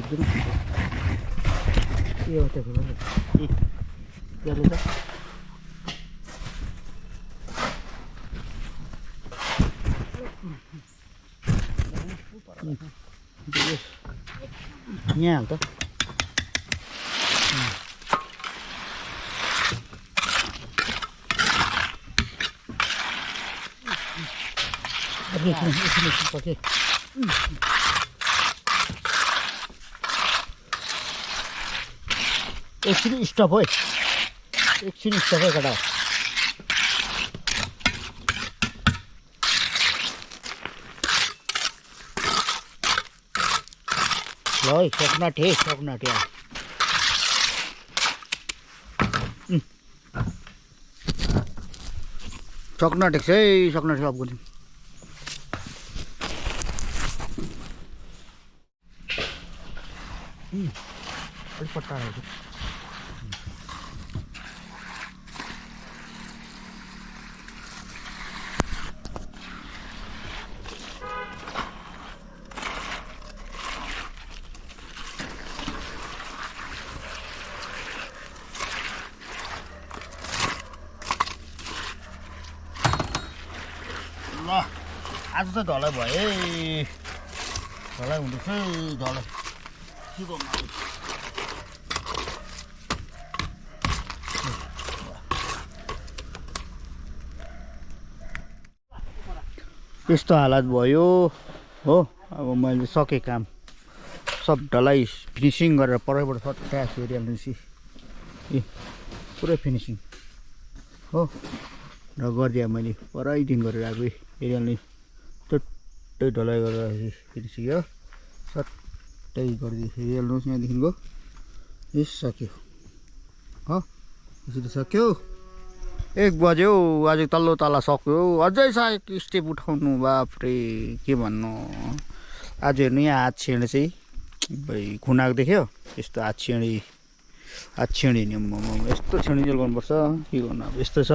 सक्दैन के हो त्यसको ए त्यसले त यहाँ हाल त एकछिन स्टप है एकछिन स्टप है केटा ल है सक्नाटे सक्नाटे है सक्नाटे सब गर्नु अलिक पट्टा आएको ल आज त ढलाइ भयो है ढलाइ हुँदैछ ढलाइ के गर्नु यस्तो हालत भयो हो अब मैले सकेँ काम सब ढलाइ फिनिसिङ गरेर परैबाट सट्टा हेरिहाल्नुहोस् ए पुरै फिनिसिङ हो र गरिदिएँ मैले परैदेखि गरेर आएको हेरिहाल्ने चट्टै ढलाइ गरेर फिनिसिङ हो सट्टै गरिदिएँ हेरिहाल्नुहोस् यहाँदेखिको यस सक्यो हो यसरी सक्यो 1 बज्यो आज तल्लो तला सक्यो अझै सायद स्टेप उठाउनु बाफ्रे के भन्नु आज हेर्नु यहाँ हात छेँड चाहिँ भाइ खुन आएको देख्यो यस्तो हात छेँडी नि यस्तो छेँडी जेल गर्नुपर्छ के गर्नु अब यस्तो छ।